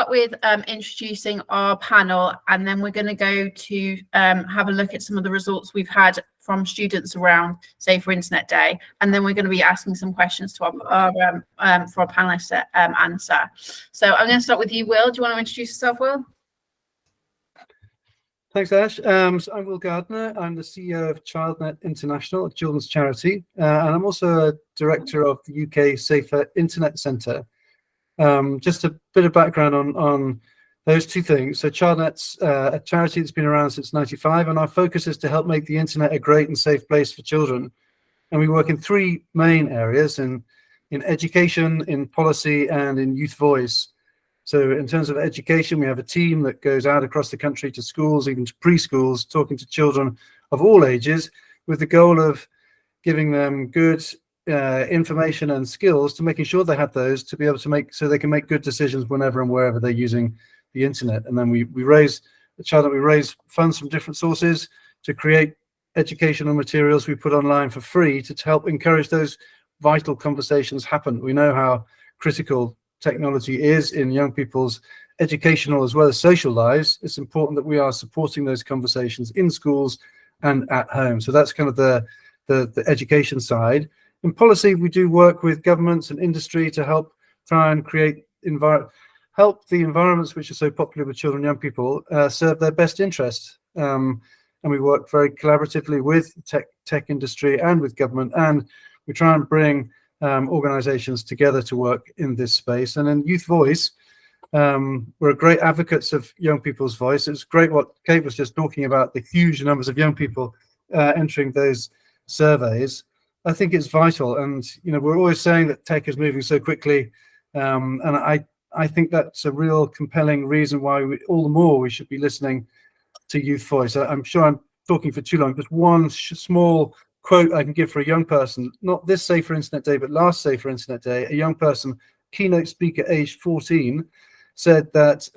start with introducing our panel, and then we're going to go to have a look at some of the results we've had from students around Safer Internet Day, and then we're going to be asking some questions to our for our panelists to answer. So I'm going to start with you, Will. Do you want to introduce yourself, Will? Thanks, Ash. So I'm Will Gardner. I'm the CEO of Childnet International, a children's charity, and I'm also a director of the UK Safer Internet Centre. Just a bit of background on those two things. So Childnet's a charity that's been around since '95, and our focus is to help make the internet a great and safe place for children. And we work in three main areas: in education, in policy, and in youth voice. So in terms of education, we have a team that goes out across the country to schools, even to preschools, talking to children of all ages, with the goal of giving them good information and skills to making sure they have those to be able to make, so they can make good decisions whenever and wherever they're using the internet. And then we raise funds from different sources to create educational materials we put online for free to help encourage those vital conversations happen. We know how critical technology is in young people's educational as well as social lives. It's important that we are supporting those conversations in schools and at home. So that's kind of the education side. In policy, we do work with governments and industry to help try and create help the environments which are so popular with children and young people serve their best interests. And we work very collaboratively with tech industry and with government, and we try and bring organizations together to work in this space. And in youth voice, we're great advocates of young people's voice. It's great what Kate was just talking about, the huge numbers of young people entering those surveys. I think it's vital, and we're always saying that tech is moving so quickly, and I think that's a real compelling reason why all the more we should be listening to youth voice. I'm sure I'm talking for too long. Just one small quote I can give for a young person, not this Safer Internet Day, but last Safer Internet Day, a young person, keynote speaker aged 14, said that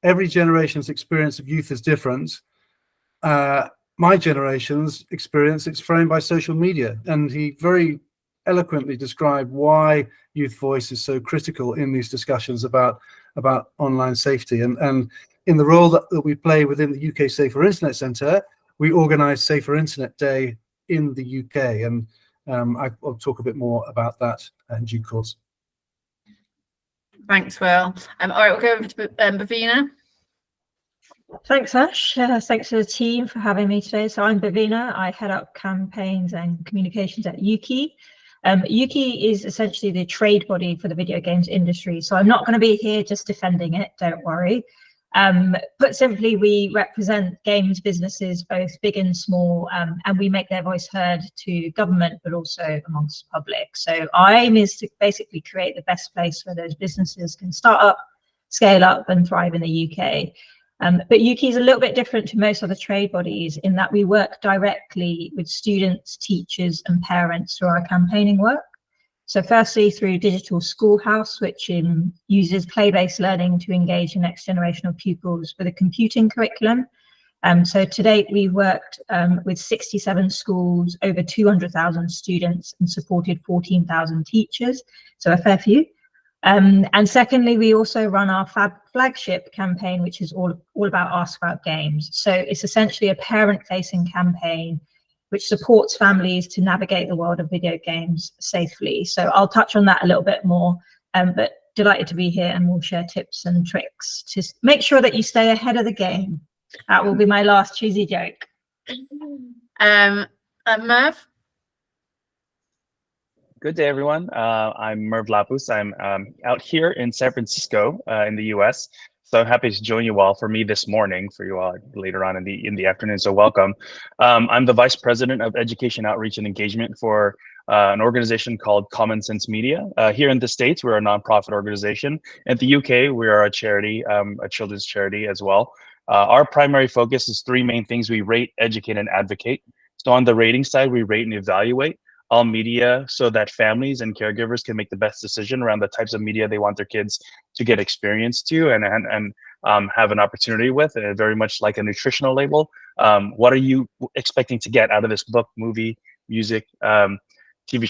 every generation's experience of youth is different. My generation's experience, it's framed by social media. And he very eloquently described why youth voice is so critical in these discussions about online safety. And in the role that we play within the UK Safer Internet Centre, we organise Safer Internet Day in the UK, and I'll talk a bit more about that in due course. Thanks, Will. All right, we'll go over to Bhavina. Thanks, Ash. Thanks to the team for having me today. So I'm Bhavina. I head up campaigns and communications at Ukie. Ukie is essentially the trade body for the video games industry. So I'm not going to be here just defending it, don't worry. Put simply, we represent games businesses, both big and small, and we make their voice heard to government, but also amongst the public. So our aim is to basically create the best place where those businesses can start up, scale up, and thrive in the UK. But Ukie is a little bit different to most other trade bodies in that we work directly with students, teachers, and parents through our campaigning work. So firstly, through Digital Schoolhouse, which uses play-based learning to engage the next generation of pupils with a computing curriculum. So to date, we've worked with 67 schools, over 200,000 students, and supported 14,000 teachers, so a fair few. And secondly, we also run our flagship campaign, which is all about Ask About Games. So it's essentially a parent-facing campaign which supports families to navigate the world of video games safely. So I'll touch on that a little bit more, but delighted to be here, and we'll share tips and tricks to make sure that you stay ahead of the game. That will be my last cheesy joke. Merve? Good day, everyone. I'm Merve Lapus. I'm out here in San Francisco in the US. So I'm happy to join you all, for me this morning, for you all later on in the afternoon. So welcome. I'm the Vice President of Education Outreach and Engagement for an organization called Common Sense Media. Here in the States, we're a nonprofit organization. In the UK, we are a charity, a children's charity as well. Our primary focus is three main things: we rate, educate, and advocate. So on the rating side, we rate and evaluate all media so that families and caregivers can make the best decision around the types of media they want their kids to get experience to and have an opportunity with, very much like a nutritional label. What are you expecting to get out of this book, movie, music, TV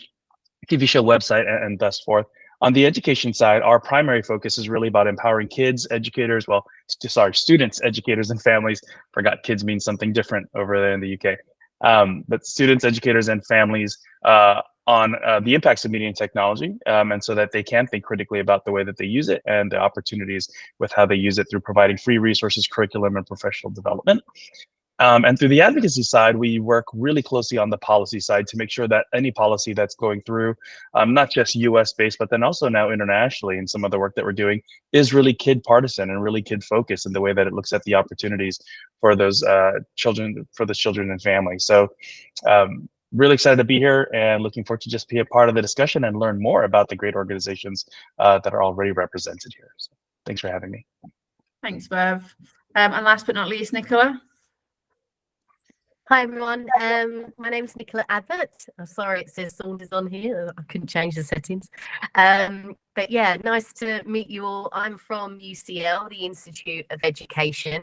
show, website, and thus forth? On the education side, our primary focus is really about empowering kids, educators, students, educators, and families. Forgot kids means something different over there in the UK. But students, educators, and families on the impacts of media and technology, and so that they can think critically about the way that they use it and the opportunities with how they use it through providing free resources, curriculum, and professional development. And through the advocacy side, we work really closely on the policy side to make sure that any policy that's going through, not just US based, but then also now internationally, and some of the work that we're doing is really kid partisan and really kid focused in the way that it looks at the opportunities for those children and families. So really excited to be here and looking forward to just be a part of the discussion and learn more about the great organizations that are already represented here. So thanks for having me. Thanks, Merve. And last but not least, Nicola. Hi everyone, my name is Nicola Abbott. I'm sorry it says Saunders on here, I couldn't change the settings. But yeah, nice to meet you all. I'm from UCL, the Institute of Education,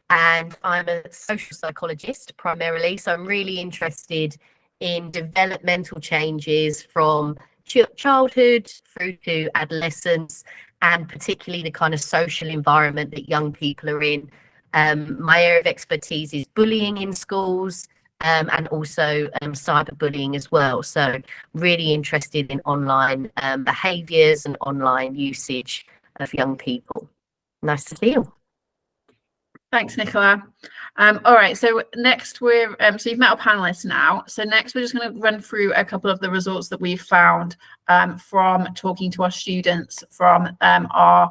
and I'm a social psychologist primarily. So I'm really interested in developmental changes from childhood through to adolescence, and particularly the kind of social environment that young people are in. My area of expertise is bullying in schools and also cyberbullying as well. So really interested in online behaviours and online usage of young people. Nice to see you. Thanks, Nicola. All right, so next we're, so you've met our panelists now. So next we're just going to run through a couple of the results that we've found from talking to our students from our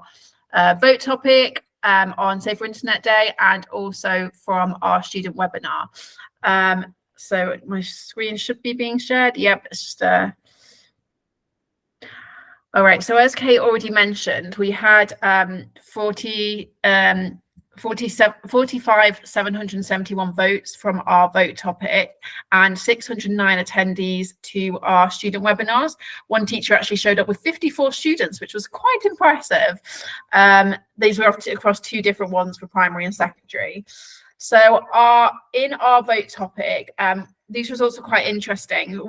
vote topic, on Safer Internet Day, and also from our student webinar. So my screen should be being shared. Yep, it's just all right, so as Kate already mentioned, we had 45,771 votes from our vote topic and 609 attendees to our student webinars. One teacher actually showed up with 54 students, which was quite impressive. These were across two different ones for primary and secondary. So in our vote topic, these results are quite interesting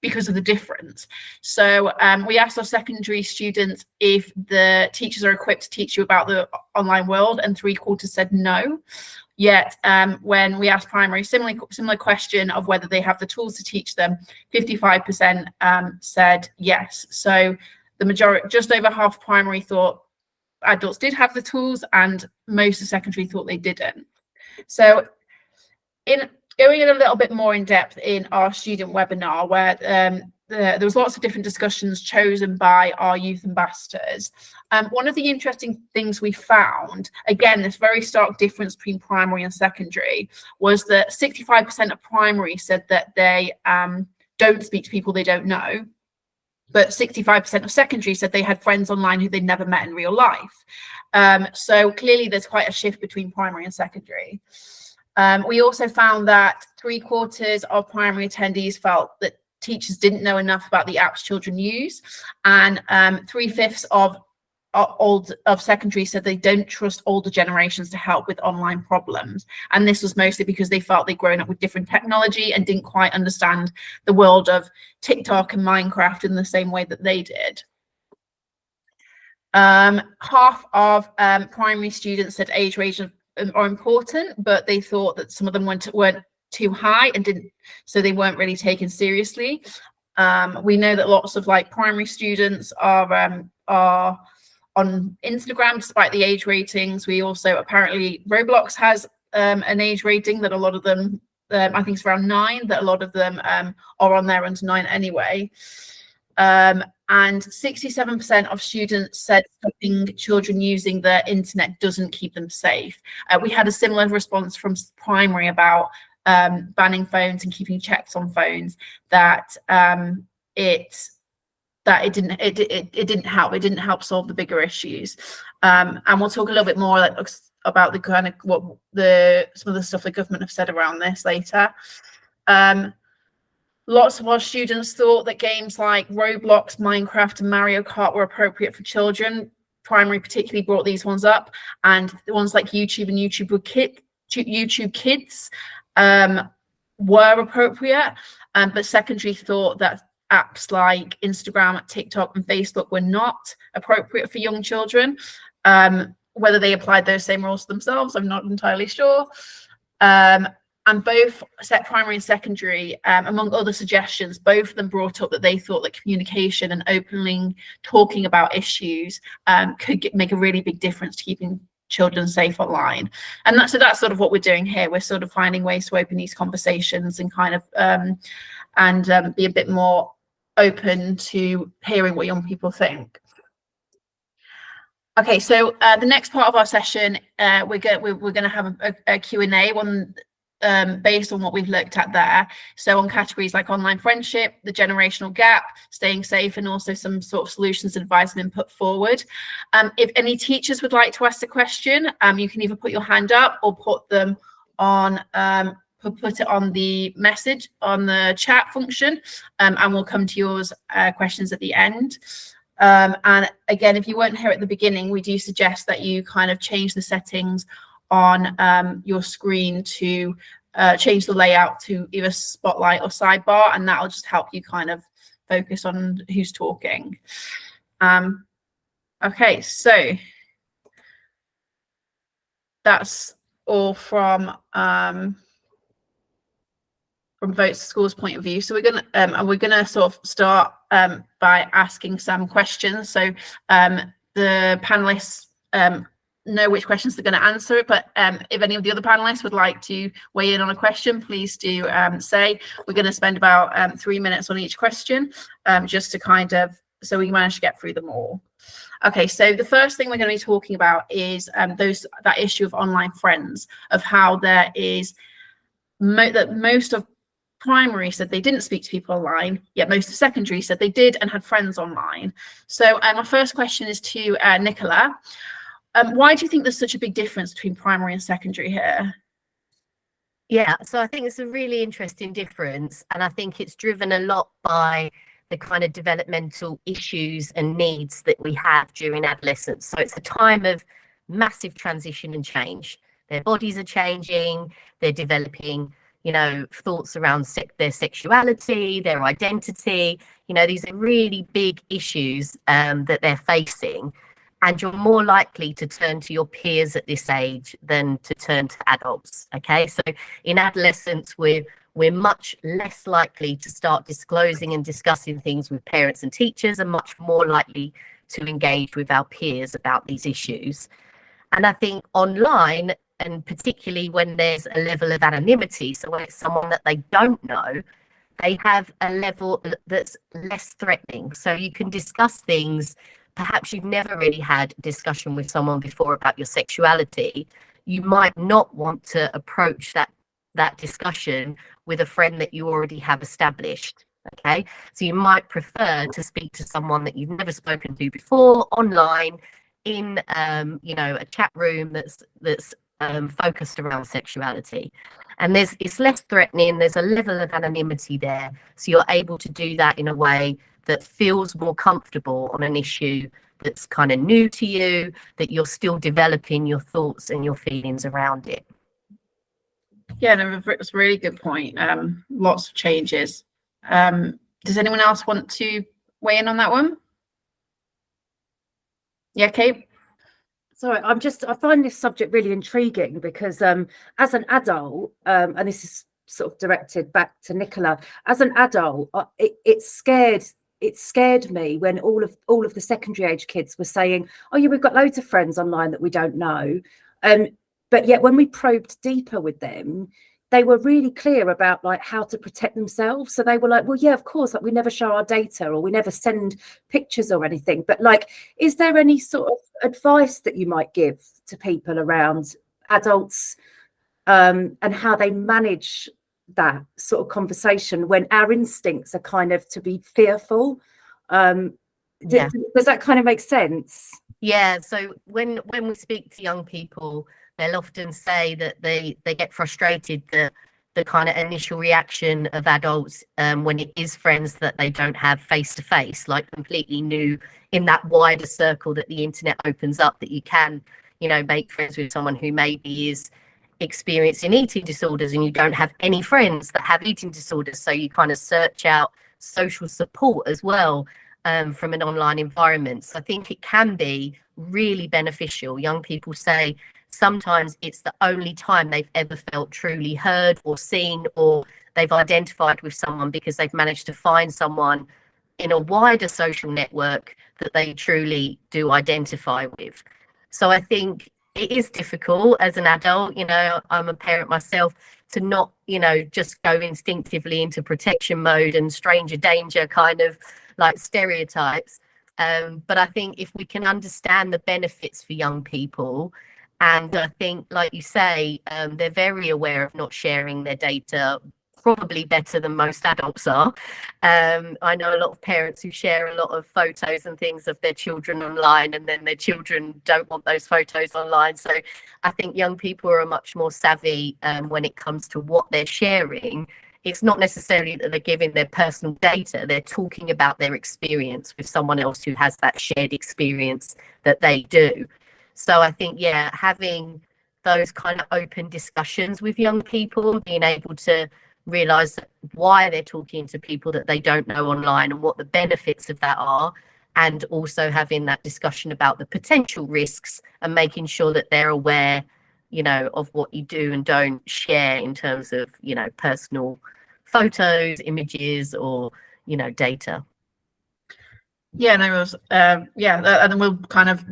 because of the difference. So we asked our secondary students if the teachers are equipped to teach you about the online world, and 3/4 said no. Yet when we asked primary, similar question of whether they have the tools to teach them, 55% said yes. So the majority, just over half primary, thought adults did have the tools, and most of secondary thought they didn't. So going in a little bit more in depth in our student webinar, where there was lots of different discussions chosen by our youth ambassadors. One of the interesting things we found, again, this very stark difference between primary and secondary, was that 65% of primary said that they don't speak to people they don't know, but 65% of secondary said they had friends online who they'd never met in real life. So clearly there's quite a shift between primary and secondary. We also found that 3/4 of primary attendees felt that teachers didn't know enough about the apps children use, and 3/5 of secondary said they don't trust older generations to help with online problems. And this was mostly because they felt they'd grown up with different technology and didn't quite understand the world of TikTok and Minecraft in the same way that they did. Half of primary students said age range are important, but they thought that some of them weren't too high and so they weren't really taken seriously. We know that lots of primary students are on Instagram despite the age ratings. We also, apparently Roblox has an age rating that a lot of them, I think it's around 9, that a lot of them are on there under 9 anyway. And 67% of students said stopping children using the internet doesn't keep them safe. We had a similar response from primary about banning phones and keeping checks on phones, that it didn't help. It didn't help solve the bigger issues. And we'll talk a little bit more about the kind of some of the stuff the government have said around this later. Lots of our students thought that games like Roblox, Minecraft, and Mario Kart were appropriate for children. Primary particularly brought these ones up, and the ones like YouTube and YouTube Kids were appropriate, but secondary thought that apps like Instagram, TikTok, and Facebook were not appropriate for young children. Whether they applied those same rules to themselves, I'm not entirely sure. And both primary and secondary, among other suggestions, both of them brought up that they thought that communication and openly talking about issues could make a really big difference to keeping children safe online. And that's sort of what we're doing here. We're sort of finding ways to open these conversations and kind of be a bit more open to hearing what young people think. Okay, so the next part of our session, we're going to have a Q&A one based on what we've looked at there. So on categories like online friendship, the generational gap, staying safe, and also some sort of solutions, advice, and input forward. If any teachers would like to ask a question, you can either put your hand up or put them on put it on the message on the chat function, and we'll come to yours questions at the end. And again, if you weren't here at the beginning, we do suggest that you kind of change the settings on your screen to change the layout to either spotlight or sidebar, and that'll just help you kind of focus on who's talking. Okay, so that's all from VotesforSchools point of view. So we're gonna sort of start by asking some questions. So the panelists know which questions they're going to answer, but if any of the other panelists would like to weigh in on a question, please do say. We're going to spend about 3 minutes on each question, just to kind of, so we manage to get through them all. Okay, so the first thing we're going to be talking about is that issue of online friends, of how there is that most of primary said they didn't speak to people online, yet most of secondary said they did and had friends online. So my first question is to Nicola. Why do you think there's such a big difference between primary and secondary here? Yeah, so I think it's a really interesting difference, and I think it's driven a lot by the kind of developmental issues and needs that we have during adolescence. So it's a time of massive transition and change. Their bodies are changing, they're developing, you know, thoughts around their sexuality, their identity. You know, these are really big issues that they're facing. And you're more likely to turn to your peers at this age than to turn to adults. Okay, so in adolescence, we're much less likely to start disclosing and discussing things with parents and teachers, and much more likely to engage with our peers about these issues. And I think online, and particularly when there's a level of anonymity, so when it's someone that they don't know, they have a level that's less threatening. So you can discuss things. Perhaps you've never really had a discussion with someone before about your sexuality. You might not want to approach that discussion with a friend that you already have established. Okay, so you might prefer to speak to someone that you've never spoken to before online in you know, a chat room that's focused around sexuality. And it's less threatening. There's a level of anonymity there, so you're able to do that in a way that feels more comfortable on an issue that's kind of new to you, that you're still developing your thoughts and your feelings around it. Yeah, no, it's a really good point. Lots of changes. Does anyone else want to weigh in on that one? Yeah, Kate? Sorry, I find this subject really intriguing because as an adult, and this is sort of directed back to Nicola, as an adult, it scared me when all of the secondary age kids were saying, oh yeah, we've got loads of friends online that we don't know. But yet when we probed deeper with them, they were really clear about like how to protect themselves. So they were like, well, yeah, of course, like we never show our data or we never send pictures or anything. But like, is there any sort of advice that you might give to people around adults and how they manage that sort of conversation when our instincts are kind of to be fearful? Does that kind of make sense? Yeah, so when we speak to young people, they'll often say that they get frustrated that the kind of initial reaction of adults when it is friends that they don't have face to face, like completely new in that wider circle that the internet opens up, that you can, you know, make friends with someone who maybe is experiencing eating disorders and you don't have any friends that have eating disorders. So you kind of search out social support as well from an online environment. So I think it can be really beneficial. Young people say sometimes it's the only time they've ever felt truly heard or seen, or they've identified with someone because they've managed to find someone in a wider social network that they truly do identify with. So I think it is difficult as an adult, you know, I'm a parent myself, to not, you know, just go instinctively into protection mode and stranger danger kind of like stereotypes. But I think if we can understand the benefits for young people, and I think, like you say, they're very aware of not sharing their data, probably better than most adults are. I know a lot of parents who share a lot of photos and things of their children online, and then their children don't want those photos online. So I think young people are much more savvy when it comes to what they're sharing. It's not necessarily that they're giving their personal data, they're talking about their experience with someone else who has that shared experience that they do. So I think, yeah, having those kind of open discussions with young people and being able to realize why they're talking to people that they don't know online and what the benefits of that are, and also having that discussion about the potential risks and making sure that they're aware, you know, of what you do and don't share in terms of, you know, personal photos, images, or, you know, data. Yeah, no, it was, and then we'll kind of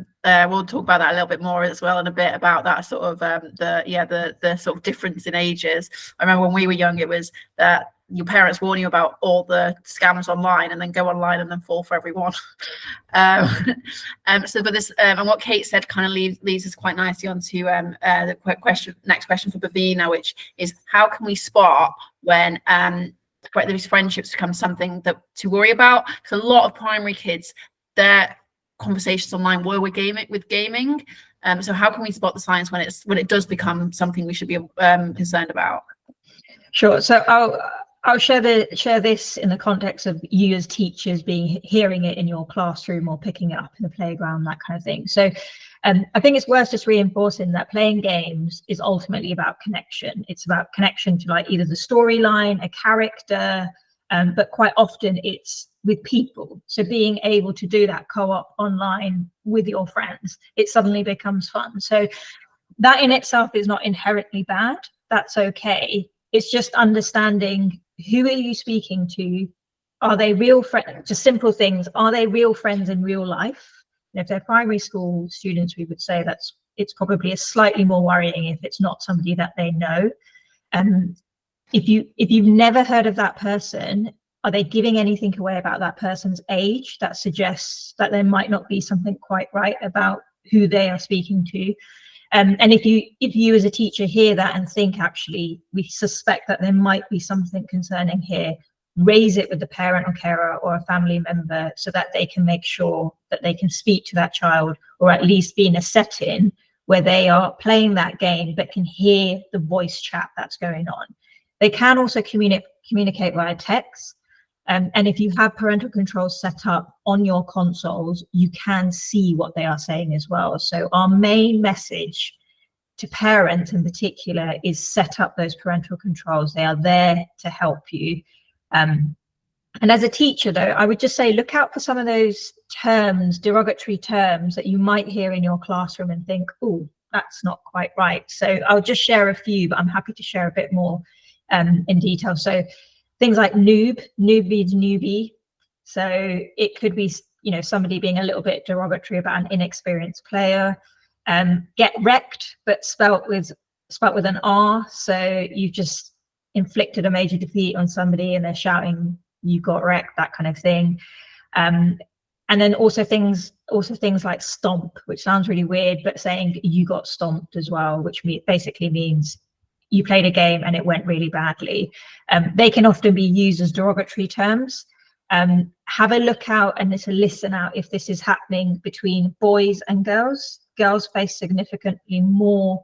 we'll talk about that a little bit more as well in a bit, about that sort of the sort of difference in ages. I remember when we were young, it was that your parents warn you about all the scams online, and then go online and then fall for everyone. So, but this and what Kate said kind of leads us quite nicely onto the next question for Bhavina, which is, how can we spot when these friendships become something that to worry about? Because a lot of primary kids, their conversations online were with gaming. So how can we spot the signs when it does become something we should be concerned about? Sure. So I'll share this in the context of you as teachers hearing it in your classroom or picking it up in the playground, that kind of thing. So I think it's worth just reinforcing that playing games is ultimately about connection. It's about connection to like either the storyline, a character, but quite often it's with people. So being able to do that co-op online with your friends, it suddenly becomes fun. So that in itself is not inherently bad. That's okay. It's just understanding, who are you speaking to? Are they real friends? Just simple things. Are they real friends in real life? And if they're primary school students, we would say it's probably slightly more worrying if it's not somebody that they know. If you've never heard of that person, are they giving anything away about that person's age that suggests that there might not be something quite right about who they are speaking to? And if you as a teacher hear that and think, actually, we suspect that there might be something concerning here, raise it with the parent or carer or a family member so that they can make sure that they can speak to that child, or at least be in a setting where they are playing that game but can hear the voice chat that's going on. They can also communicate via text. And if you have parental controls set up on your consoles, you can see what they are saying as well. So our main message to parents in particular is set up those parental controls. They are there to help you. And as a teacher, though, I would just say, look out for some of those terms, derogatory terms that you might hear in your classroom and think, oh, that's not quite right. So I'll just share a few, but I'm happy to share a bit more in detail. So things like noob means newbie. So it could be, you know, somebody being a little bit derogatory about an inexperienced player. Get wrecked, but spelt with an R. So you've just inflicted a major defeat on somebody and they're shouting, you got wrecked, that kind of thing. And then also things like stomp, which sounds really weird, but saying you got stomped as well, which basically means you played a game and it went really badly. They can often be used as derogatory terms. Have a look out and listen out if this is happening between boys and girls. Girls face significantly more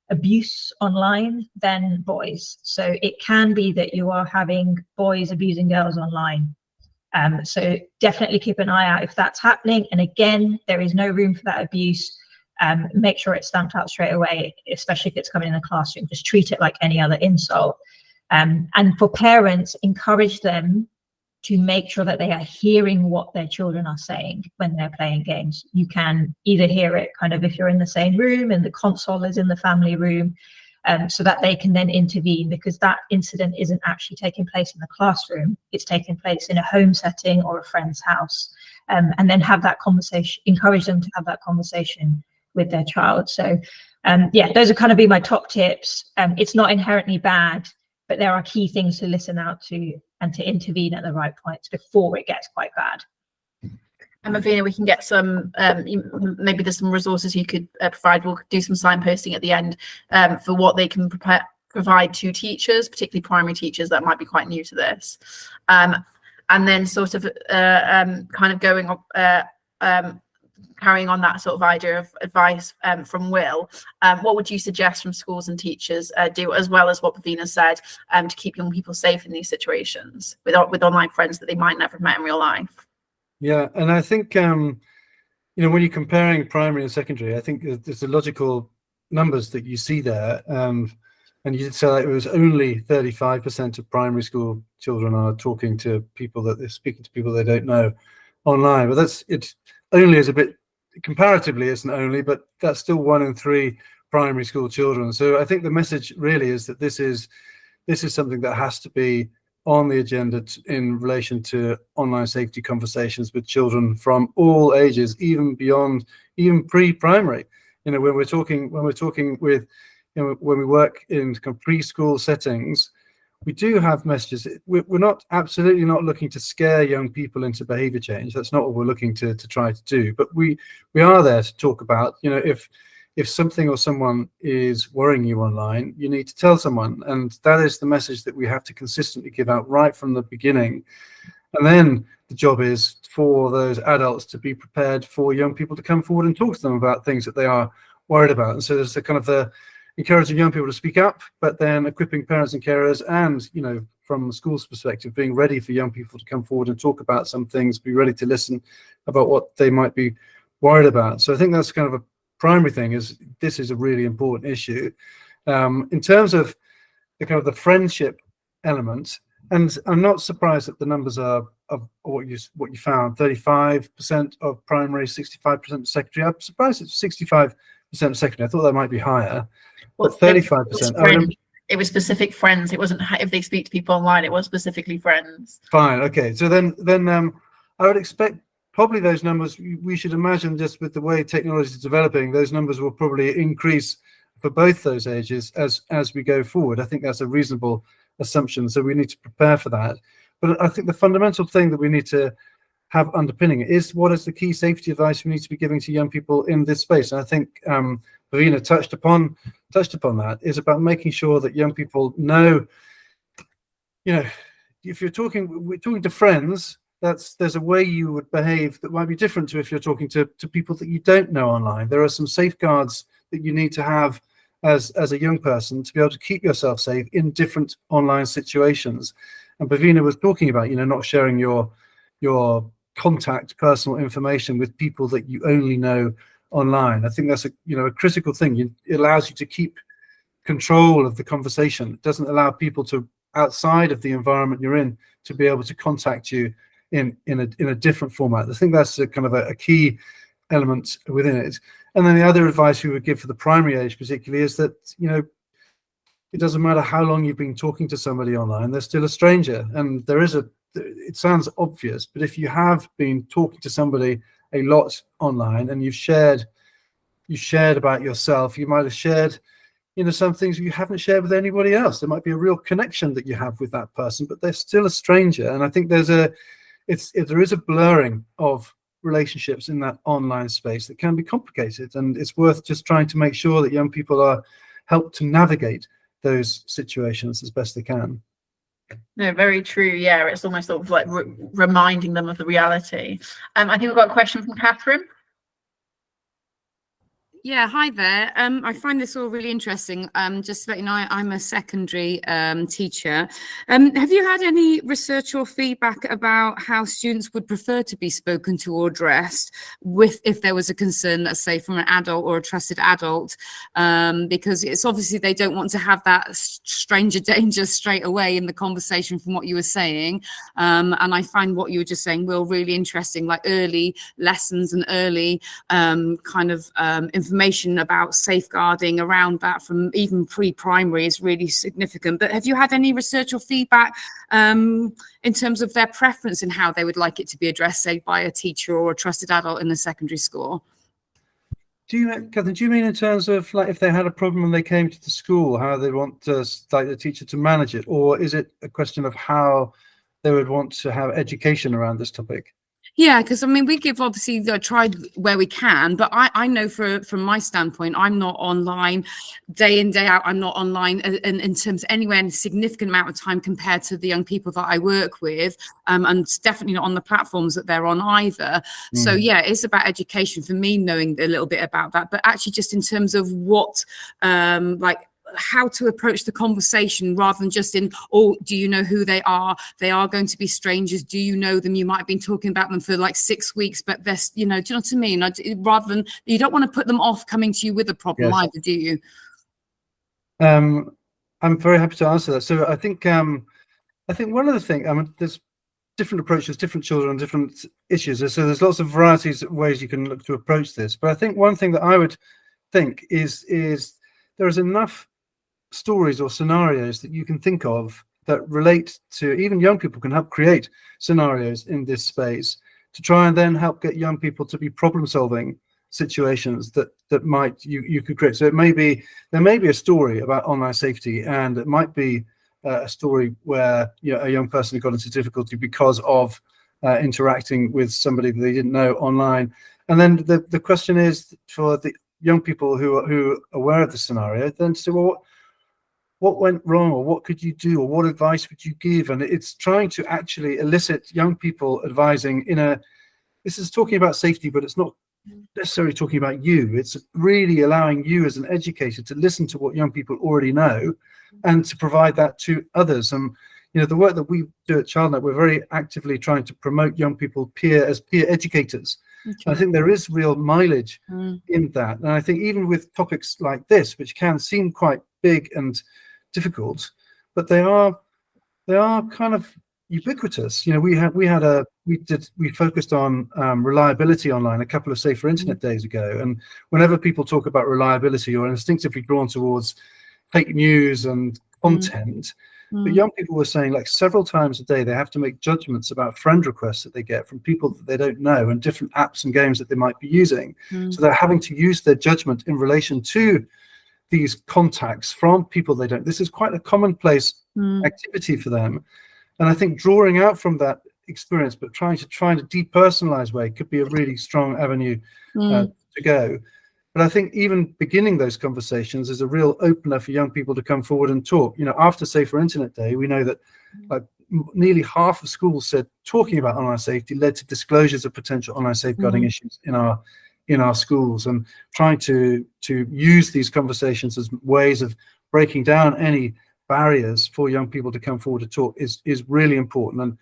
abuse online than boys. So it can be that you are having boys abusing girls online. So definitely keep an eye out if that's happening. And again, there is no room for that abuse. Make sure it's stamped out straight away, especially if it's coming in the classroom. Just treat it like any other insult. And for parents, encourage them to make sure that they are hearing what their children are saying when they're playing games. You can either hear it kind of if you're in the same room and the console is in the family room, so that they can then intervene, because that incident isn't actually taking place in the classroom, it's taking place in a home setting or a friend's house, and then have that conversation, encourage them to have that conversation with their child. So yeah, those are kind of be my top tips. It's not inherently bad, but there are key things to listen out to and to intervene at the right points before it gets quite bad. And Bhavina, we can get some, maybe there's some resources you could provide. We'll do some signposting at the end for what they can provide to teachers, particularly primary teachers that might be quite new to this. And then sort of kind of going carrying on that sort of idea of advice from Will, what would you suggest from schools and teachers do, as well as what Bhavina said, to keep young people safe in these situations with online friends that they might never have met in real life? Yeah, and I think when you're comparing primary and secondary, I think there's the logical numbers that you see there, and you did say that it was only 35% of primary school children are talking to people that they're speaking to people they don't know online. But it's only as a bit comparatively isn't only, but that's still 1 in 3 primary school children. So I think the message really is that this is something that has to be on the agenda in relation to online safety conversations with children from all ages, even beyond, even pre-primary. When we're talking with, when we work in kind of preschool settings, we do have messages. We're not absolutely not looking to scare young people into behavior change. That's not what we're looking to try to do. But we are there to talk about, if something or someone is worrying you online, you need to tell someone. And that is the message that we have to consistently give out right from the beginning. And then the job is for those adults to be prepared for young people to come forward and talk to them about things that they are worried about. And so there's the kind of the encouraging young people to speak up, but then equipping parents and carers, and from the school's perspective, being ready for young people to come forward and talk about some things, be ready to listen about what they might be worried about. So I think that's kind of a primary thing, is this is a really important issue. In terms of the kind of the friendship element, and I'm not surprised that the numbers are of what you found, 35% of primary, 65% secondary. I'm surprised it's 65% secondary. I thought that might be higher. Well, but 35%. It was specific friends. It wasn't if they speak to people online. It was specifically friends. Fine. Okay. So then I would expect probably those numbers. We should imagine, just with the way technology is developing, those numbers will probably increase for both those ages as we go forward. I think that's a reasonable assumption. So we need to prepare for that. But I think the fundamental thing that we need to have underpinning it is, what is the key safety advice we need to be giving to young people in this space? And I think Bhavina touched upon that, is about making sure that young people know, if we're talking to friends, there's a way you would behave that might be different to if you're talking to people that you don't know online. There are some safeguards that you need to have as a young person to be able to keep yourself safe in different online situations. And Bhavina was talking about, not sharing your contact personal information with people that you only know online. I think that's a critical thing. It allows you to keep control of the conversation. It doesn't allow people to, outside of the environment you're in, to be able to contact you in a different format. I think that's a kind of a key element within it. And then the other advice we would give for the primary age particularly is that it doesn't matter how long you've been talking to somebody online, they're still a stranger. And it sounds obvious, but if you have been talking to somebody a lot online and you shared about yourself, you might have shared some things you haven't shared with anybody else. There might be a real connection that you have with that person, but they're still a stranger. And I think there is a blurring of relationships in that online space that can be complicated, and it's worth just trying to make sure that young people are helped to navigate those situations as best they can. No, very true. Yeah, it's almost sort of like reminding them of the reality. I think we've got a question from Catherine. Yeah, hi there. I find this all really interesting. Just to let you know, I'm a secondary teacher. Have you had any research or feedback about how students would prefer to be spoken to or addressed if there was a concern, let's say, from an adult or a trusted adult? Because it's obviously they don't want to have that stranger danger straight away in the conversation from what you were saying. And I find what you were just saying, Will, really interesting, like early lessons and early kind of information about safeguarding around that from even pre-primary is really significant. But have you had any research or feedback in terms of their preference in how they would like it to be addressed, say, by a teacher or a trusted adult in a secondary school? Catherine, do you mean in terms of like if they had a problem and they came to the school, how they want like the teacher to manage it, or is it a question of how they would want to have education around this topic? Yeah, because I mean, we give obviously tried where we can, but I know from my standpoint, I'm not online day in, day out. I'm not online in terms of anywhere in a significant amount of time compared to the young people that I work with, and definitely not on the platforms that they're on either. So yeah, it's about education for me, knowing a little bit about that, but actually just in terms of what like how to approach the conversation rather than just in, oh, do you know who they are? They are going to be strangers. Do you know them? You might have been talking about them for like 6 weeks, but there's, you know, do you know what I mean? Rather than, you don't want to put them off coming to you with a problem either, do you? I'm very happy to answer that. So I think one of the things, I mean, there's different approaches, different children, different issues. So there's lots of varieties of ways you can look to approach this. But I think one thing that I would think is there is enough stories or scenarios that you can think of that relate to, even young people can help create scenarios in this space to try and then help get young people to be problem solving situations that might you could create. So there may be a story about online safety, and it might be a story where, you know, a young person got into difficulty because of interacting with somebody that they didn't know online. And then the question is for the young people who are aware of the scenario, then to say, well, what went wrong, or what could you do, or what advice would you give? And it's trying to actually elicit young people advising this is talking about safety, but it's not necessarily talking about you. It's really allowing you as an educator to listen to what young people already know and to provide that to others. And, you know, the work that we do at Childnet, we're very actively trying to promote young people as peer educators. I think there is real mileage in that. And I think even with topics like this, which can seem quite big and difficult, but they are kind of ubiquitous. You know, we focused on reliability online a couple of Safer Internet days ago, and whenever people talk about reliability, you're instinctively drawn towards fake news and content. But young people were saying, like, several times a day they have to make judgments about friend requests that they get from people that they don't know and different apps and games that they might be using. So they're having to use their judgment in relation to these contacts from people they don't. This is quite a commonplace activity for them. And I think drawing out from that experience, but trying to depersonalize way could be a really strong avenue to go. But I think even beginning those conversations is a real opener for young people to come forward and talk. You know, after Safer Internet Day, we know that like nearly half of schools said talking about online safety led to disclosures of potential online safeguarding issues in our schools, and trying to use these conversations as ways of breaking down any barriers for young people to come forward to talk is really important. And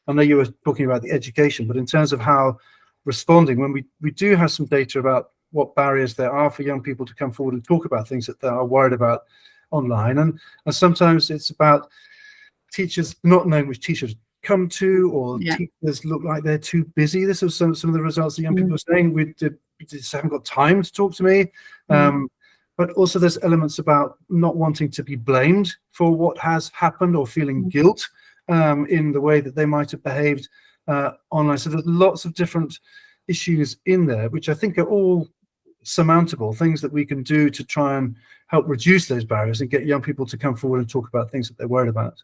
I know you were talking about the education, but in terms of how responding, when we do have some data about what barriers there are for young people to come forward and talk about things that they are worried about online, and sometimes it's about teachers not knowing which teachers come to, or teachers look like they're too busy. This was some of the results that young people were saying. We just haven't got time to talk to me. But also there's elements about not wanting to be blamed for what has happened, or feeling guilt in the way that they might have behaved online. So there's lots of different issues in there, which I think are all surmountable, things that we can do to try and help reduce those barriers and get young people to come forward and talk about things that they're worried about.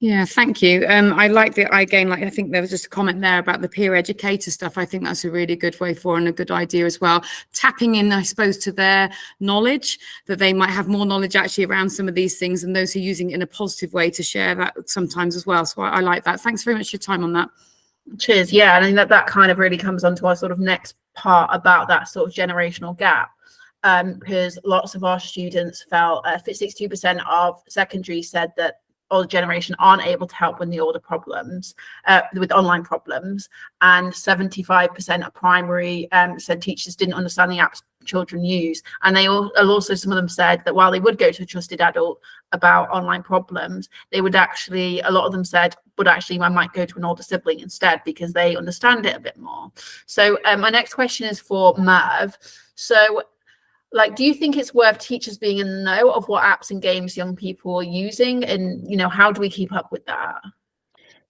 I think I think there was just a comment there about the peer educator stuff. I think that's a really good way forward and a good idea as well. Tapping in, I suppose, to their knowledge, that they might have more knowledge actually around some of these things, and those who are using it in a positive way to share that sometimes as well. So I like that. Thanks very much for your time on that. Cheers. Yeah, and I think that kind of really comes onto our sort of next part about that sort of generational gap. because lots of our students felt 62% of secondary said that older generation aren't able to help with the older problems, with online problems, and 75% of primary said teachers didn't understand the apps children use. And they also, some of them said that while they would go to a trusted adult about online problems, they would actually, a lot of them said, but actually I might go to an older sibling instead because they understand it a bit more. So my next question is for Merve. So, like, do you think it's worth teachers being in the know of what apps and games young people are using? And, you know, how do we keep up with that?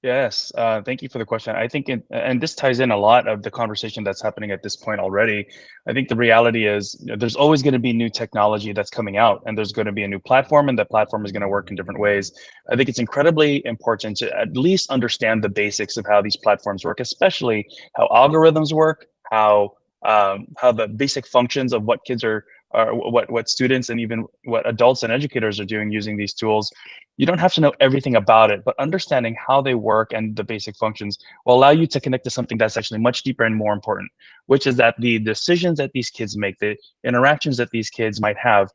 Yes, thank you for the question. I think, and this ties in a lot of the conversation that's happening at this point already. I think the reality is, you know, there's always going to be new technology that's coming out, and there's going to be a new platform, and that platform is going to work in different ways. I think it's incredibly important to at least understand the basics of how these platforms work, especially how algorithms work, how the basic functions of what kids are what students and even what adults and educators are doing using these tools. You don't have to know everything about it, but understanding how they work and the basic functions will allow you to connect to something that's actually much deeper and more important, which is that the decisions that these kids make, the interactions that these kids might have,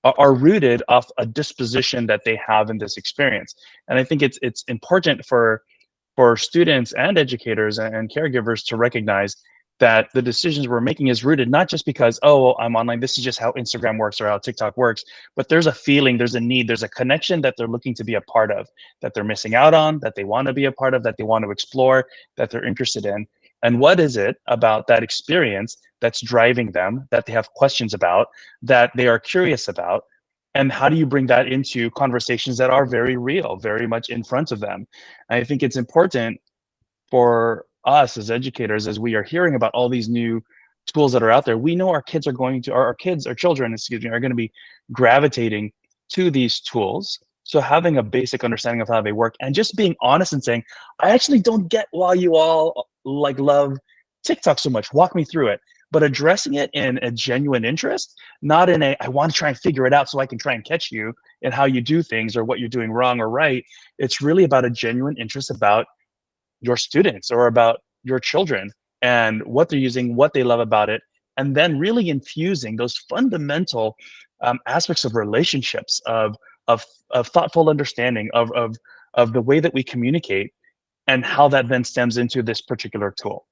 are rooted off a disposition that they have in this experience. And I think it's important for students and educators and caregivers to recognize that the decisions we're making is rooted not just because, oh, I'm online, this is just how Instagram works or how TikTok works, but there's a feeling, there's a need, there's a connection that they're looking to be a part of, that they're missing out on, that they want to be a part of, that they want to explore, that they're interested in. And what is it about that experience that's driving them, that they have questions about, that they are curious about? And how do you bring that into conversations that are very real, very much in front of them? And I think it's important for us as educators, as we are hearing about all these new tools that are out there, we know our kids are going to, our children, excuse me, are going to be gravitating to these tools. So having a basic understanding of how they work and just being honest and saying, I actually don't get why you all like love TikTok so much, walk me through it. But addressing it in a genuine interest, not in a, I want to try and figure it out so I can try and catch you in how you do things or what you're doing wrong or right. It's really about a genuine interest about your students or about your children and what they're using, what they love about it, and then really infusing those fundamental aspects of relationships, of thoughtful understanding of the way that we communicate and how that then stems into this particular tool,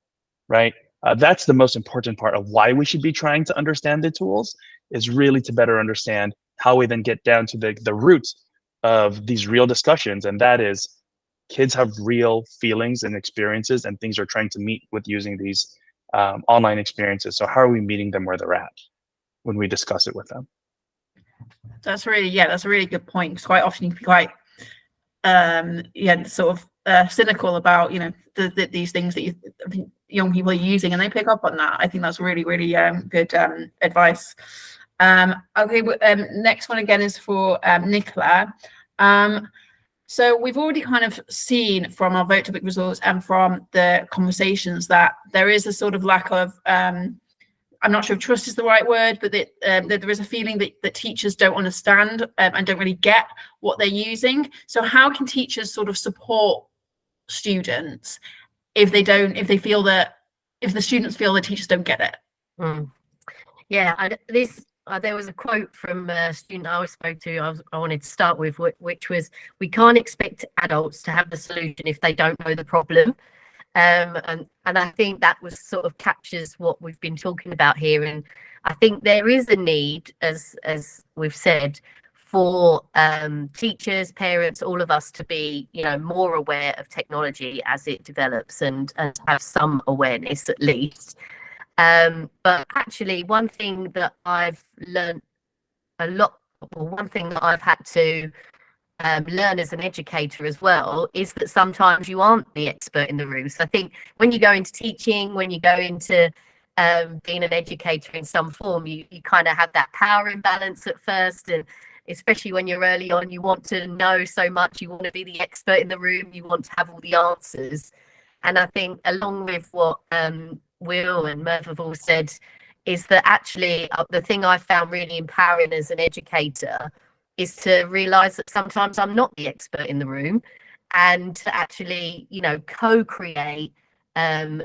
right? That's the most important part of why we should be trying to understand the tools, is really to better understand how we then get down to the roots of these real discussions, and that is, kids have real feelings and experiences and things they're trying to meet with using these online experiences. So how are we meeting them where they're at when we discuss it with them? That's really, yeah, that's a really good point. Because quite often you can be quite, sort of cynical about, you know, these things that I think young people are using, and they pick up on that. I think that's really, really good advice. Okay, next one again is for Nicola. So we've already kind of seen from our vote topic results and from the conversations that there is a sort of lack of, I'm not sure if trust is the right word, but that there is a feeling that teachers don't understand and don't really get what they're using. So how can teachers sort of support students if the students feel the teachers don't get it? Yeah, there was a quote from a student I spoke to, I wanted to start with, which was, we can't expect adults to have the solution if they don't know the problem. And I think that was sort of captures what we've been talking about here. And I think there is a need, as we've said, for teachers, parents, all of us to be, you know, more aware of technology as it develops and have some awareness at least. But actually, one thing that I've learned a lot, or one thing that I've had to learn as an educator as well, is that sometimes you aren't the expert in the room. So I think when you go into teaching, when you go into being an educator in some form, you kind of have that power imbalance at first. And especially when you're early on, you want to know so much, you want to be the expert in the room, you want to have all the answers. And I think along with what Will and Merve have all said, is that actually the thing I found really empowering as an educator is to realise that sometimes I'm not the expert in the room, and to actually, you know, co-create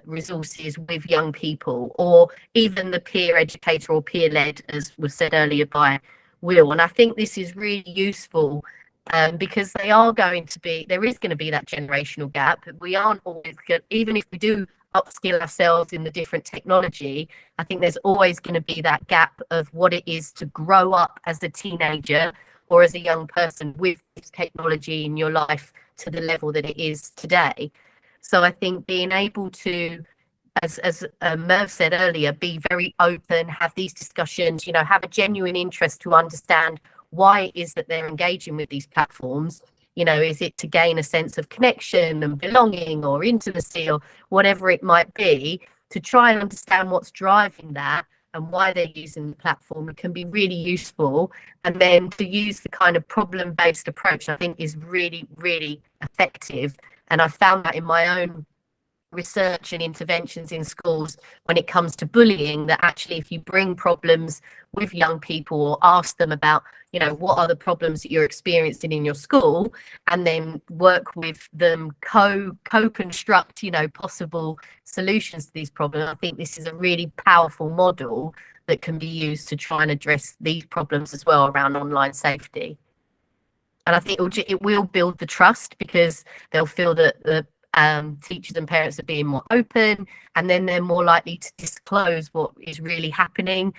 resources with young people, or even the peer educator or peer led, as was said earlier by Will. And I think this is really useful because there is going to be that generational gap. We aren't always good, even if we do upskill ourselves in the different technology, I think there's always going to be that gap of what it is to grow up as a teenager or as a young person with this technology in your life to the level that it is today. So I think being able to, as Merve said earlier, be very open, have these discussions, have a genuine interest to understand why it is that they're engaging with these platforms. Is it to gain a sense of connection and belonging or intimacy or whatever it might be, to try and understand what's driving that and why they're using the platform. It can be really useful. And then to use the kind of problem-based approach, I think, is really, really effective. And I found that in my own research and interventions in schools when it comes to bullying, that actually if you bring problems with young people or ask them about, what are the problems that you're experiencing in your school, and then work with them, co-construct, possible solutions to these problems, I think this is a really powerful model that can be used to try and address these problems as well around online safety. And I think it will build the trust, because they'll feel that the teachers and parents are being more open, and then they're more likely to disclose what is really happening,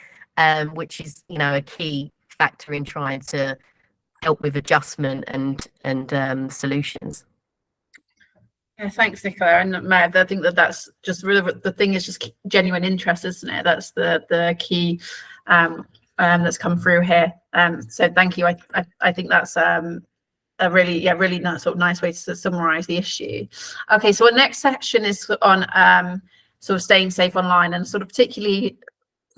which is, a key factor in trying to help with adjustment and solutions. Yeah, thanks, Nicola. And Merve, I think that's just really the thing, is just genuine interest, isn't it? That's the key that's come through here. So thank you. I think that's a really nice, sort of nice way to summarize the issue. Okay, so our next section is on sort of staying safe online, and sort of particularly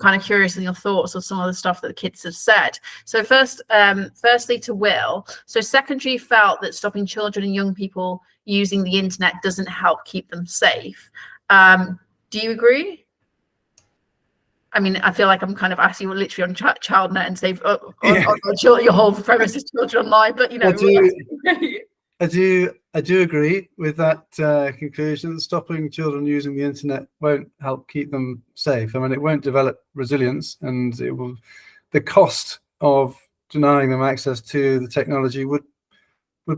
kind of curious in your thoughts of some of the stuff that the kids have said. So firstly to Will, so secondary felt that stopping children and young people using the internet doesn't help keep them safe. Do you agree? I mean, I feel like I'm kind of asking you literally on Childnet and save your whole premise is children online, but I do agree with that conclusion. Stopping children using the internet won't help keep them safe. I mean, it won't develop resilience, and the cost of denying them access to the technology would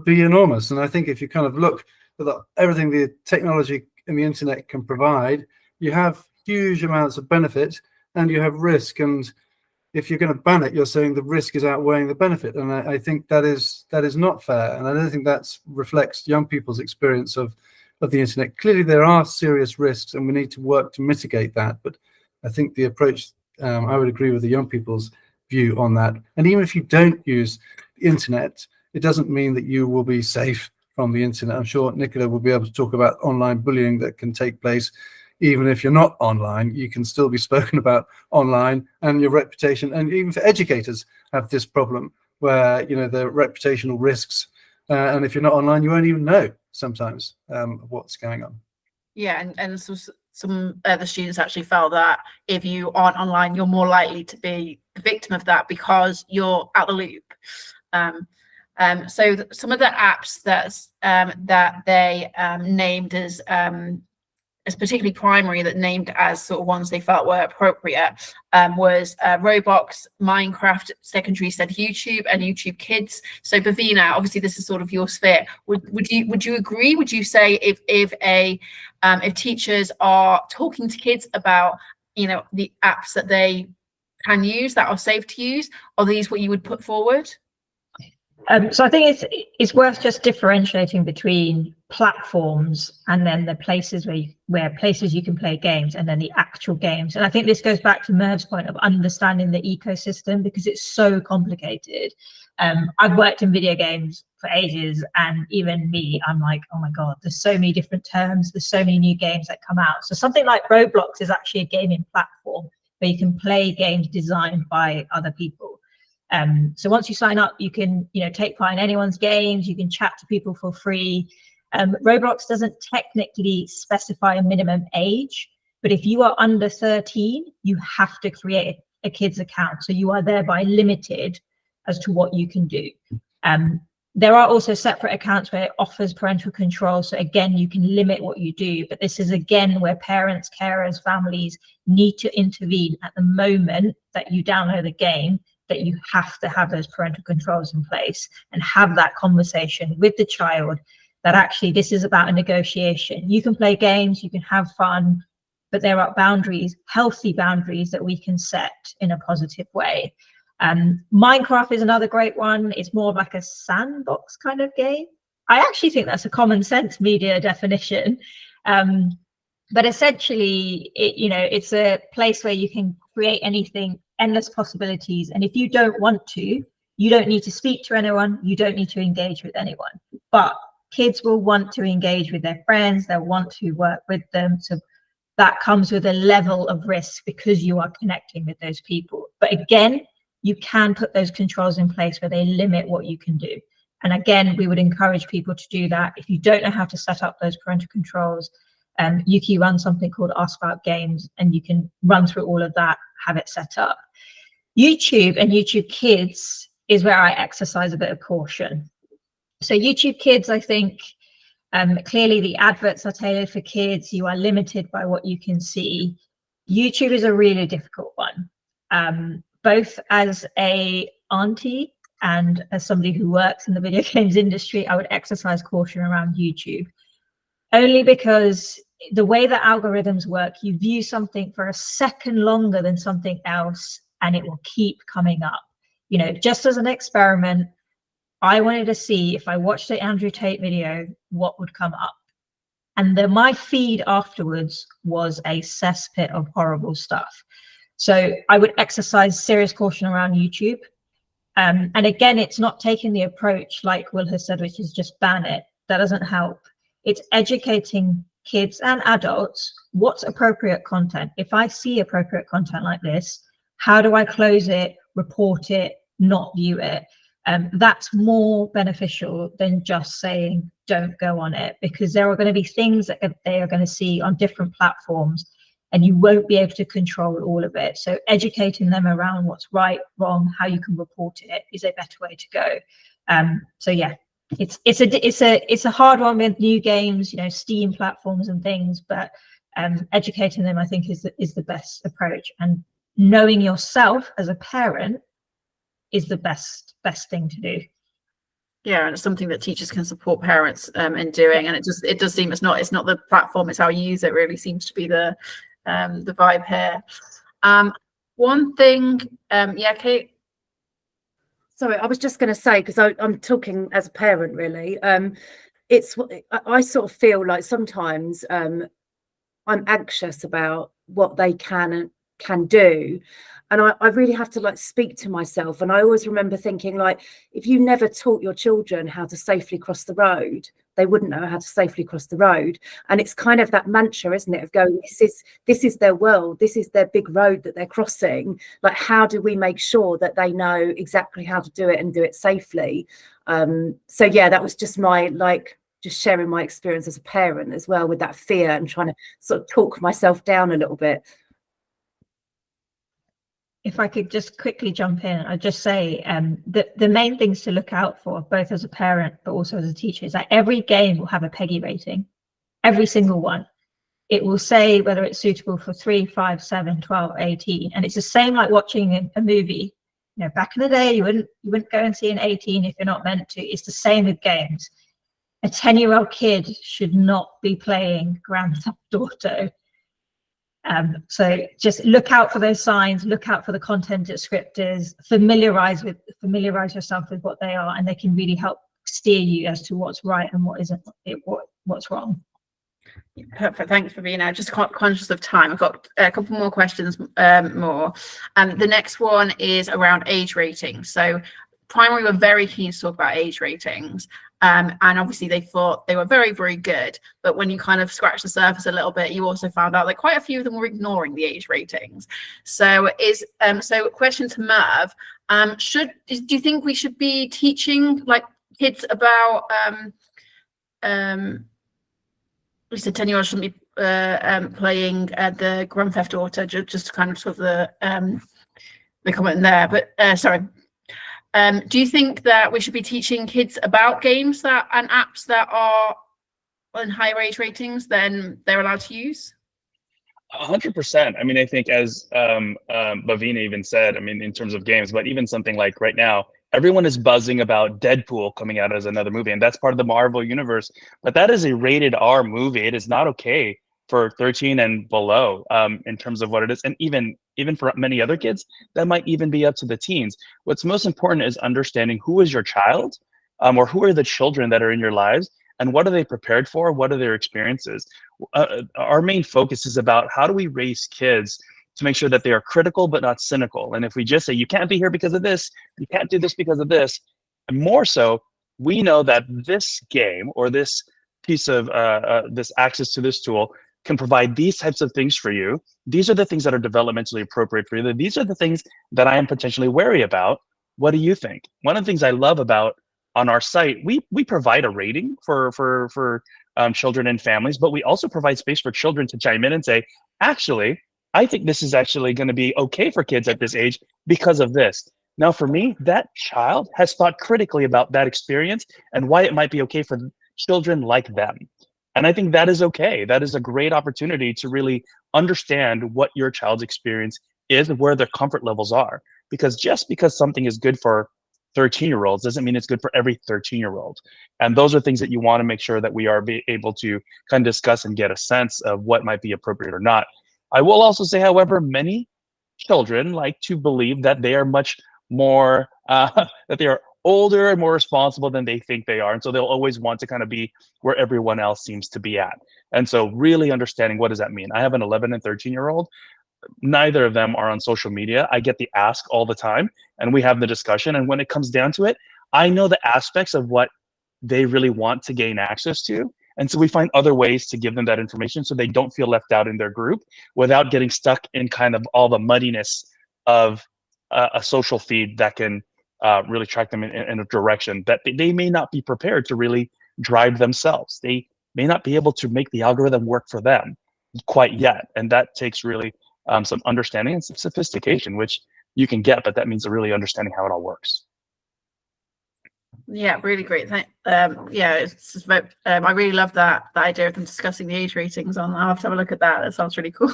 be enormous. And I think if you kind of look at everything the technology and the internet can provide, you have huge amounts of benefit and you have risk. And if you're going to ban it, you're saying the risk is outweighing the benefit, and I think that is not fair, and I don't think that reflects young people's experience of the internet. Clearly, there are serious risks, and we need to work to mitigate that. But I think the approach, I would agree with the young people's view on that. And even if you don't use the internet, it doesn't mean that you will be safe from the internet. I'm sure Nicola will be able to talk about online bullying that can take place. Even if you're not online, you can still be spoken about online, and your reputation, and even for educators have this problem where, the reputational risks, and if you're not online, you won't even know sometimes what's going on. Yeah, and so some the students actually felt that if you aren't online, you're more likely to be the victim of that because you're out the loop. So some of the apps that they named as particularly primary, that named as sort of ones they felt were appropriate, was Roblox, Minecraft. Secondary said YouTube and YouTube Kids. So Bhavina, obviously this is sort of your sphere. Would you agree? Would you say if teachers are talking to kids about the apps that they can use that are safe to use, are these what you would put forward? So I think it's worth just differentiating between platforms and then the places where places you can play games, and then the actual games. And I think this goes back to Merve's point of understanding the ecosystem, because it's so complicated. I've worked in video games for ages, and even me, I'm like, oh my God, there's so many different terms, there's so many new games that come out. So something like Roblox is actually a gaming platform where you can play games designed by other people. So once you sign up, you can take part in anyone's games, you can chat to people for free. Roblox doesn't technically specify a minimum age, but if you are under 13, you have to create a kid's account, so you are thereby limited as to what you can do. There are also separate accounts where it offers parental control. So again, you can limit what you do, but this is again where parents, carers, families need to intervene at the moment that you download the game, that you have to have those parental controls in place and have that conversation with the child that actually this is about a negotiation. You can play games, you can have fun, but there are boundaries, healthy boundaries that we can set in a positive way. Minecraft is another great one. It's more of like a sandbox kind of game. I actually think that's a common sense media definition. But essentially, it's a place where you can create anything, endless possibilities. And if you don't want to, you don't need to speak to anyone. You don't need to engage with anyone. But kids will want to engage with their friends. They'll want to work with them. So that comes with a level of risk because you are connecting with those people. But again, you can put those controls in place where they limit what you can do. And again, we would encourage people to do that. If you don't know how to set up those parental controls, Ukie runs something called Ask About Games, and you can run through all of that, have it set up. YouTube and YouTube Kids is where I exercise a bit of caution. So YouTube Kids, I think, clearly the adverts are tailored for kids. You are limited by what you can see. YouTube is a really difficult one. Both as a auntie and as somebody who works in the video games industry, I would exercise caution around YouTube, only because the way that algorithms work, you view something for a second longer than something else, and it will keep coming up. Just as an experiment, I wanted to see if I watched the Andrew Tate video, what would come up. And my feed afterwards was a cesspit of horrible stuff. So I would exercise serious caution around YouTube. And again, it's not taking the approach like Will has said, which is just ban it. That doesn't help. It's educating kids and adults what's appropriate content. If I see appropriate content like this, how do I close it, report it, not view it? That's more beneficial than just saying don't go on it, because there are going to be things that they are going to see on different platforms, and you won't be able to control all of it. So educating them around what's right, wrong, how you can report it is a better way to go. So yeah, it's a hard one with new games, Steam platforms and things, but educating them, I think, is the best approach. And knowing yourself as a parent is the best thing to do. Yeah, and it's something that teachers can support parents in doing. And it does seem it's not the platform, it's how you use it really seems to be the vibe here. One thing, yeah, Kate. Sorry, I was just going to say, because I'm talking as a parent, really. I sort of feel like sometimes I'm anxious about what they can do, and I really have to speak to myself. And I always remember thinking, if you never taught your children how to safely cross the road, they wouldn't know how to safely cross the road. And it's kind of that mantra, isn't it, of going, this is their world, this is their big road that they're crossing. How do we make sure that they know exactly how to do it and do it safely? So yeah, that was just my just sharing my experience as a parent as well, with that fear and trying to sort of talk myself down a little bit. If I could just quickly jump in, I'd just say the main things to look out for, both as a parent but also as a teacher, is that every game will have a PEGI rating, every single one. It will say whether it's suitable for 3, 5, 7, 12, 18, and it's the same like watching a movie. Back in the day, you wouldn't go and see an 18 if you're not meant to. It's the same with games. A 10-year-old kid should not be playing Grand Theft Auto. So just look out for those signs, look out for the content descriptors, familiarize yourself with what they are, and they can really help steer you as to what's right and what isn't, what's wrong. Perfect. Thanks, Bhavina. Just conscious of time. I've got a couple more questions more. The next one is around age ratings. So Primary were very keen to talk about age ratings. And obviously they thought they were very, very good. But when you kind of scratch the surface a little bit, you also found out that quite a few of them were ignoring the age ratings. So question to Merve, do you think we should be teaching kids about we said 10-year-olds shouldn't be playing the Grand Theft Auto, just kind of sort of the comment there, but sorry. Do you think that we should be teaching kids about games and apps that are on higher age ratings than they're allowed to use? 100%. I mean, I think as Bhavina even said, I mean, in terms of games, but even something like right now, everyone is buzzing about Deadpool coming out as another movie, and that's part of the Marvel universe. But that is a rated R movie. It is not okay for 13 and below in terms of what it is. And even for many other kids, that might even be up to the teens. What's most important is understanding who is your child or who are the children that are in your lives, and what are they prepared for? What are their experiences? Our main focus is about how do we raise kids to make sure that they are critical but not cynical. And if we just say, you can't be here because of this, you can't do this because of this, and more so, we know that this game or this piece of this access to this tool can provide these types of things for you. These are the things that are developmentally appropriate for you. These are the things that I am potentially wary about. What do you think? One of the things I love about on our site, we provide a rating for children and families, but we also provide space for children to chime in and say, actually, I think this is actually going to be okay for kids at this age because of this. Now, for me, that child has thought critically about that experience and why it might be okay for children like them. And I think that is okay. That is a great opportunity to really understand what your child's experience is and where their comfort levels are. Because just because something is good for 13-year-olds doesn't mean it's good for every 13-year-old. And those are things that you want to make sure that we are able to kind of discuss and get a sense of what might be appropriate or not. I will also say, however, many children like to believe that they are much more, that they are older and more responsible than they think they are. And so they'll always want to kind of be where everyone else seems to be at. And so really understanding, what does that mean? I have an 11 and 13-year-old. Neither of them are on social media. I get the ask all the time and we have the discussion. And when it comes down to it, I know the aspects of what they really want to gain access to. And so we find other ways to give them that information so they don't feel left out in their group without getting stuck in kind of all the muddiness of a social feed that can really track them in a direction that they may not be prepared to really drive themselves. They may not be able to make the algorithm work for them quite yet. And that takes really some understanding and some sophistication, which you can get, but that means really understanding how it all works. Yeah, really great. Yeah, it's just about, I really love that idea of them discussing the age ratings on. I'll have to have a look at that. That sounds really cool.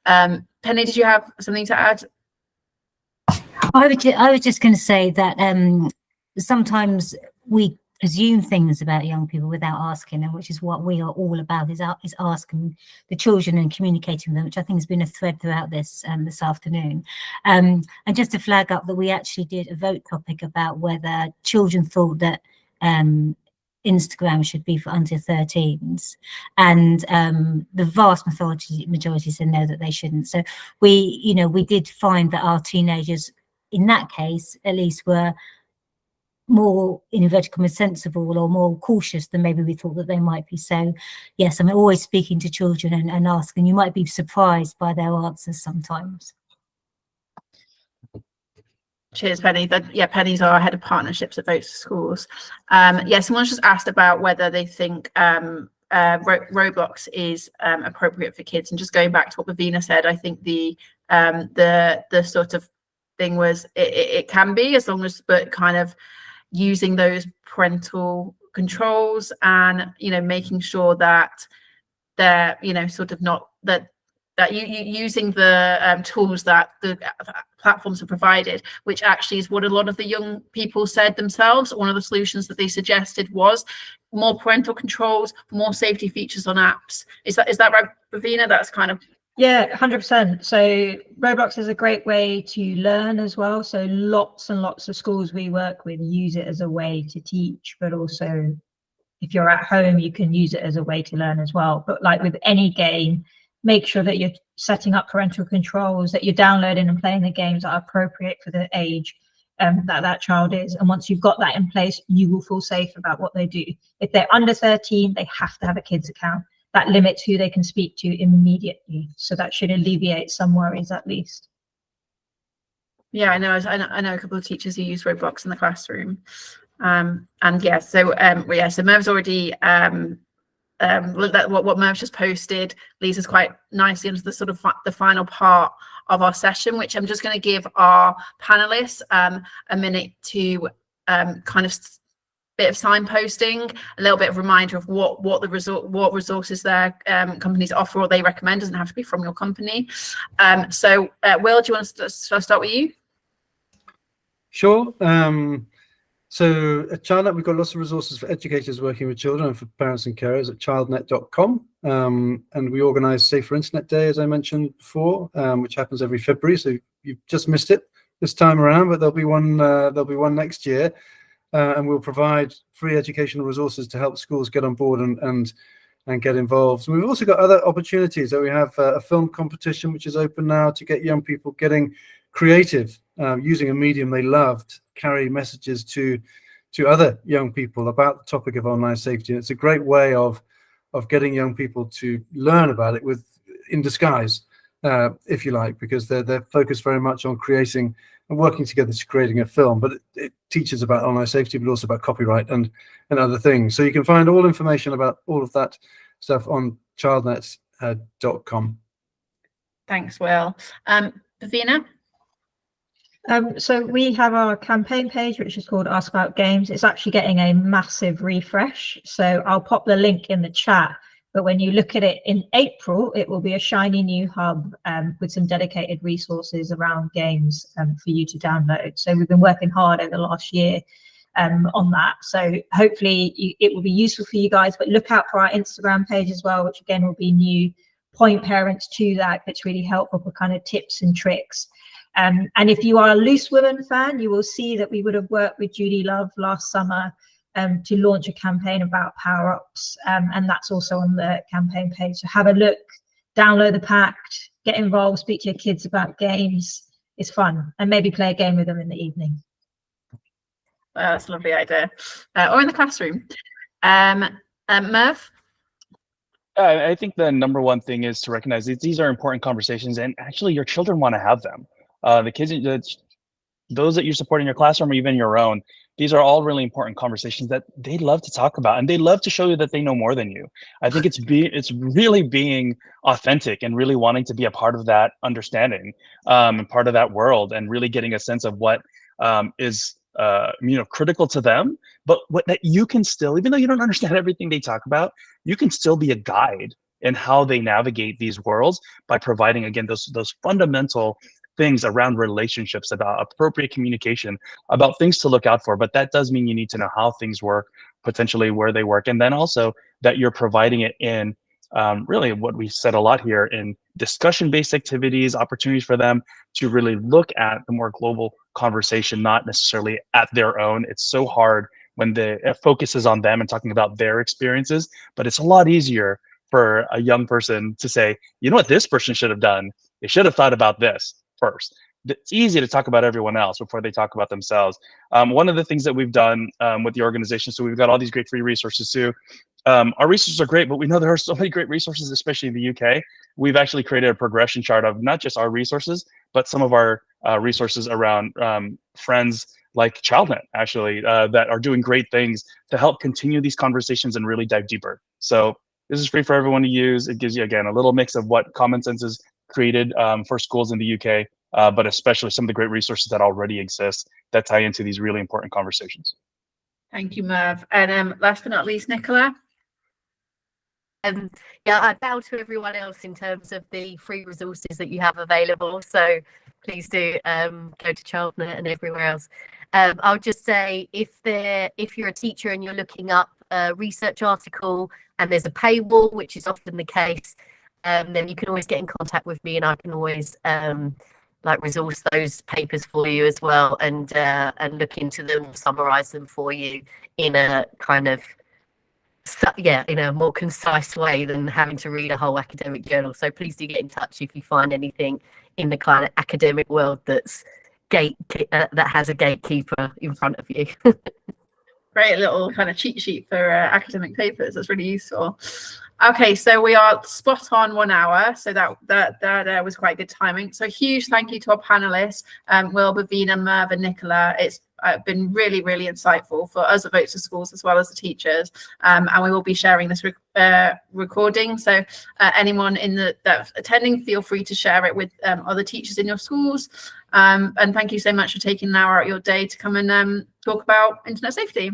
Penny, did you have something to add? I was just going to say that sometimes we presume things about young people without asking them, which is what we are all about, is asking the children and communicating with them, which I think has been a thread throughout this afternoon. And just to flag up that we actually did a vote topic about whether children thought that Instagram should be for under 13s, and the vast majority said no, that they shouldn't. So we did find that our teenagers, in that case at least, were more, in inverted commas, sensible or more cautious than maybe we thought that they might be. So yes, I'm always speaking to children and asking. You might be surprised by their answers sometimes. Cheers, Penny. Penny's our head of partnerships at VotesforSchools. Someone's just asked about whether they think Roblox is appropriate for kids. And just going back to what Bhavina said, I think the sort of thing was it can be, as long as, but kind of using those parental controls and making sure that they're sort of not that you using the tools that the platforms have provided, which actually is what a lot of the young people said themselves. One of the solutions that they suggested was more parental controls, more safety features on apps. Is that right, Bhavina? That's kind of... Yeah, 100%. So Roblox is a great way to learn as well. So lots and lots of schools we work with use it as a way to teach, but also if you're at home, you can use it as a way to learn as well. But like with any game, make sure that you're setting up parental controls, that you're downloading and playing the games that are appropriate for the age that child is. And once you've got that in place, you will feel safe about what they do. If they're under 13, they have to have a kids account. That limits who they can speak to immediately. So that should alleviate some worries at least. Yeah, I know a couple of teachers who use Roblox in the classroom. So Merve's already what Merve just posted leads us quite nicely into the sort of the final part of our session, which I'm just going to give our panelists a minute to kind of bit of signposting, a little bit of reminder of what resources their companies offer or they recommend. Doesn't have to be from your company. So Will, do you want to start with you? Sure. So at Childnet, we've got lots of resources for educators working with children and for parents and carers at childnet.com. And we organise Safer Internet Day, as I mentioned before, which happens every February. So you've just missed it this time around, but there'll be one next year. And we'll provide free educational resources to help schools get on board and get involved. And we've also got other opportunities. So we have a film competition, which is open now to get young people getting creative, using a medium they love to carry messages to other young people about the topic of online safety. And it's a great way of getting young people to learn about it in disguise, if you like, because they're focused very much on creating and working together to creating a film, but it teaches about online safety, but also about copyright and other things. So you can find all information about all of that stuff on childnet.com. Thanks, Will. Bhavina? So we have our campaign page, which is called Ask About Games. It's actually getting a massive refresh. So I'll pop the link in the chat. But when you look at it in April, it will be a shiny new hub with some dedicated resources around games for you to download. So we've been working hard over the last year on that. So hopefully it will be useful for you guys, but look out for our Instagram page as well, which again will be new. Point parents to that. That's really helpful for kind of tips and tricks. And if you are a Loose Women fan, you will see that we would have worked with Judy Love last summer to launch a campaign about power-ups, and that's also on the campaign page. So have a look, download the pact, get involved, speak to your kids about games. It's fun, and maybe play a game with them in the evening. Well, that's a lovely idea. Or in the classroom. Merve? I think the number one thing is to recognize that these are important conversations, and actually your children want to have them. The kids, those that you support in your classroom or even your own, these are all really important conversations that they love to talk about, and they love to show you that they know more than you. I think it's really being authentic and really wanting to be a part of that understanding and part of that world, and really getting a sense of what is critical to them, but that you can still, even though you don't understand everything they talk about, you can still be a guide in how they navigate these worlds by providing, again, those fundamental things around relationships, about appropriate communication, about things to look out for. But that does mean you need to know how things work, potentially where they work, and then also that you're providing it in really what we said a lot here, in discussion-based activities, opportunities for them to really look at the more global conversation, not necessarily at their own. It's so hard when the focus is on them and talking about their experiences, but it's a lot easier for a young person to say, you know what this person should have done? They should have thought about this first. It's easy to talk about everyone else before they talk about themselves. One of the things that we've done with the organization, so we've got all these great free resources too. Our resources are great, but we know there are so many great resources, especially in the UK. We've actually created a progression chart of not just our resources, but some of our resources around friends like Childnet, actually, that are doing great things to help continue these conversations and really dive deeper. So this is free for everyone to use. It gives you, again, a little mix of what Common Sense is created for schools in the UK, but especially some of the great resources that already exist that tie into these really important conversations. Thank you, Merve. And last but not least, Nicola? Yeah, I bow to everyone else in terms of the free resources that you have available. So please do go to Childnet and everywhere else. I'll just say, if you're a teacher and you're looking up a research article and there's a paywall, which is often the case, then you can always get in contact with me, and I can always resource those papers for you as well, and look into them, summarize them for you in a kind of in a more concise way than having to read a whole academic journal. So please do get in touch if you find anything in the kind of academic world that has a gatekeeper in front of you. Great little kind of cheat sheet for academic papers. That's really useful. Okay, so we are spot on 1 hour, so that was quite good timing. So huge thank you to our panelists, Will, Bhavina, Merve, and Nicola. It's been really, really insightful for us at VotesforSchools as well as the teachers, and we will be sharing this recording. So anyone that's attending, feel free to share it with other teachers in your schools. And thank you so much for taking an hour out of your day to come and talk about internet safety.